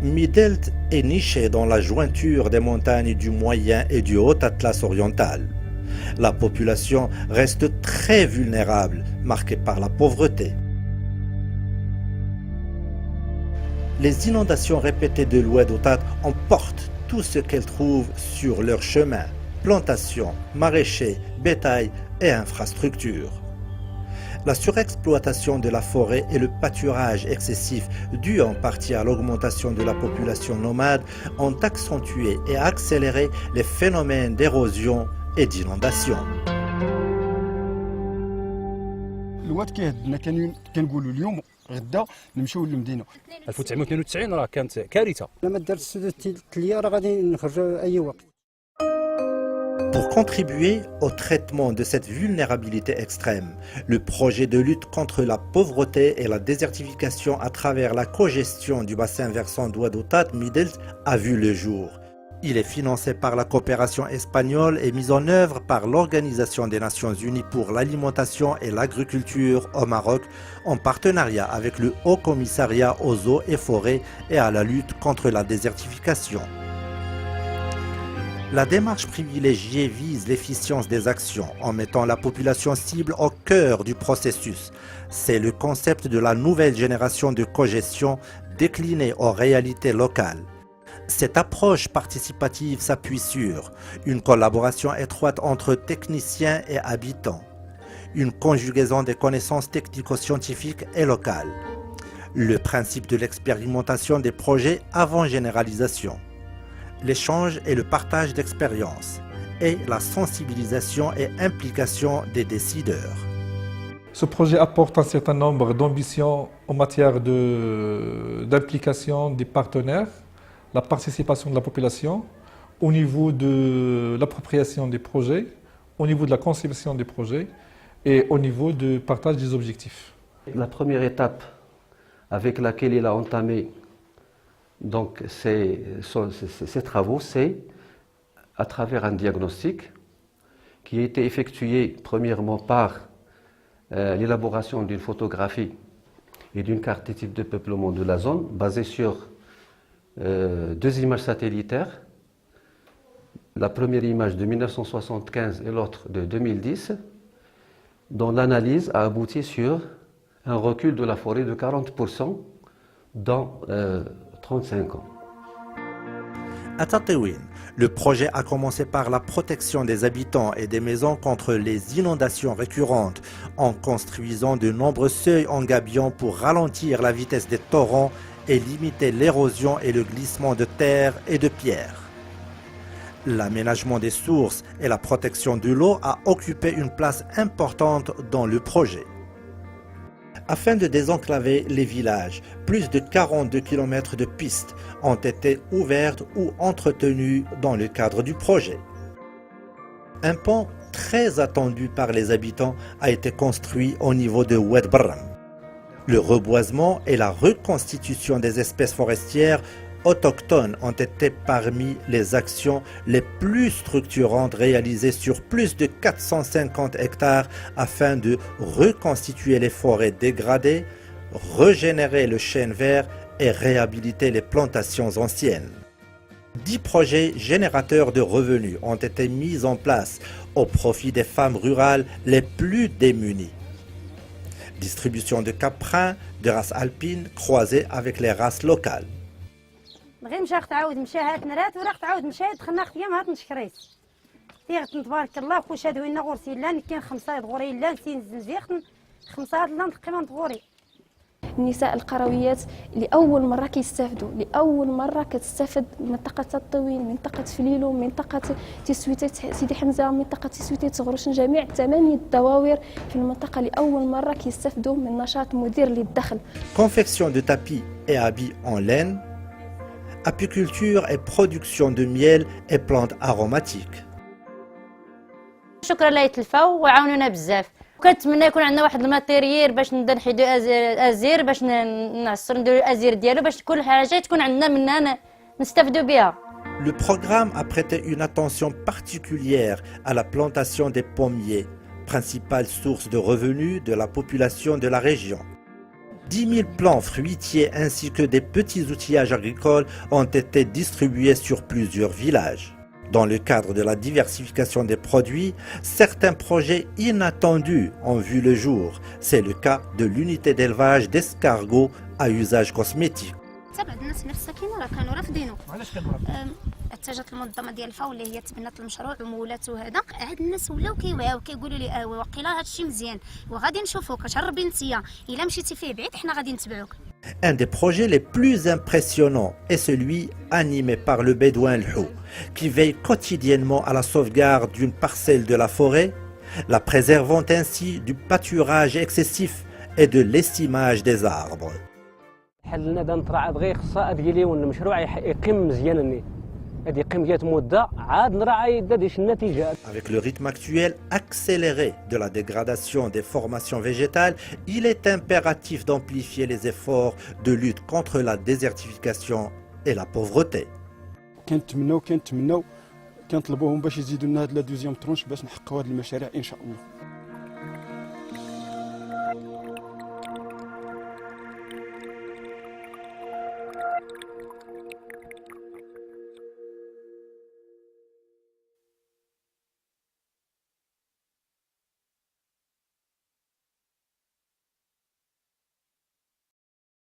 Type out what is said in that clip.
Midelt est niché dans la jointure des montagnes du Moyen et du Haut Atlas oriental. La population reste très vulnérable, marquée par la pauvreté. Les inondations répétées de l'Oued Outat emportent tout ce qu'elles trouvent sur leur chemin: plantations, maraîchers, bétail et infrastructures. La surexploitation de la forêt et le pâturage excessif, dû en partie à l'augmentation de la population nomade, ont accentué et accéléré les phénomènes d'érosion et d'inondation. الوقت كيهدنا كنقولوا اليوم غدا نمشيو للمدينه 1992 راه كانت كارثه. لما دارت السدود التليه راه غادي نخرجوا اي وقت. Pour contribuer au traitement de cette vulnérabilité extrême, le projet de lutte contre la pauvreté et la désertification à travers la cogestion du bassin versant d'Oued Outat Midelt a vu le jour. Il est financé par la coopération espagnole et mis en œuvre par l'Organisation des Nations Unies pour l'alimentation et l'agriculture au Maroc, en partenariat avec le Haut Commissariat aux eaux et forêts et à la lutte contre la désertification. La démarche privilégiée vise l'efficience des actions en mettant la population cible au cœur du processus. C'est le concept de la nouvelle génération de cogestion déclinée aux réalités locales. Cette approche participative s'appuie sur une collaboration étroite entre techniciens et habitants, une conjugaison des connaissances technico-scientifiques et locales, le principe de l'expérimentation des projets avant généralisation, l'échange et le partage d'expériences et la sensibilisation et implication des décideurs. Ce projet apporte un certain nombre d'ambitions en matière d'implication des partenaires, la participation de la population, au niveau de l'appropriation des projets, au niveau de la conception des projets et au niveau du partage des objectifs. La première étape avec laquelle il a entamé donc ces travaux, c'est à travers un diagnostic qui a été effectué premièrement par l'élaboration d'une photographie et d'une carte des types de peuplement de la zone basée sur deux images satellitaires, la première image de 1975 et l'autre de 2010, dont l'analyse a abouti sur un recul de la forêt de 40% dans 35 ans. À Tataouine, le projet a commencé par la protection des habitants et des maisons contre les inondations récurrentes, en construisant de nombreux seuils en gabion pour ralentir la vitesse des torrents et limiter l'érosion et le glissement de terre et de pierres. L'aménagement des sources et la protection de l'eau a occupé une place importante dans le projet. Afin de désenclaver les villages, plus de 42 km de pistes ont été ouvertes ou entretenues dans le cadre du projet. Un pont très attendu par les habitants a été construit au niveau de Oued Barram. Le reboisement et la reconstitution des espèces forestières autochtones ont été parmi les actions les plus structurantes réalisées sur plus de 450 hectares afin de reconstituer les forêts dégradées, régénérer le chêne vert et réhabiliter les plantations anciennes. 10 projets générateurs de revenus ont été mis en place au profit des femmes rurales les plus démunies. Distribution de caprins, de races alpines croisées avec les races locales. غير مشى تعاود مشى هات نرات وراح تعاود مشى دخلنا خيام هات نشكريت تيغت تبارك الله كل شاد وين غورسي لان كاين 5 دغوري لان سين زنزيختن 5 لان تقريبا دغوري. النساء القرويات لأول مرة كيستافدوا، لأول مرة كتستافد منطقة تطوين، منطقة فليلو، منطقة تسويتات سيدي حمزة، منطقة تسويتات غروشن، جميع 8 دواوير في المنطقة لأول مرة كيستافدوا من نشاط مدير للدخل. Confection de tapis et habits en laine, apiculture et production de miel et plantes aromatiques. شكرا لا يتلفاو وعاونونا بزاف. كنتمنى يكون عندنا واحد الماتيريال باش نبدا نحيدو ازير باش نعصرو نديرو الازير ديالو باش كل حاجه تكون عندنا منها نستافدو بها. Le programme a prêté une attention particulière à la plantation des pommiers, principale source de revenus de la population de la région. 10 000 plants fruitiers ainsi que des petits outillages agricoles ont été distribués sur plusieurs villages. Dans le cadre de la diversification des produits, certains projets inattendus ont vu le jour. C'est le cas de l'unité d'élevage d'escargots à usage cosmétique. تبعد الناس من الساكنه راه كانوا رافضينه. علاش كانوا رافضينه؟ اتجهت المنظمه ديال الفاو اللي هي تبنات المشروع ومولاتو هذا، عاد الناس ولاو كيوعاو كيقولوا لي واقيلا هذا الشيء مزيان وغادي نشوفوك تجربي نتيا، الا مشيتي فيه بعيد حنا غادي نتبعوك. Un des projets les plus impressionnants est celui animé par le bédouin Lhou, qui veille quotidiennement à la sauvegarde d'une parcelle de la forêt, la préservant ainsi du pâturage excessif et de l'estimage des arbres. حلنا هذا نتراعى دغيا خصها ديالي والمشروع يقيم مزيانني هذه يقيم جات مده عاد نراعي ديش النتيجه. Avec le rythme actuel accéléré de la dégradation des formations végétales, il est impératif d'amplifier les efforts de lutte contre la désertification et la pauvreté. كنتمناو كنطلبوهم باش يزيدوا لنا هاد لا دوزيام ترونش باش نحققوا هاد المشاريع ان شاء الله.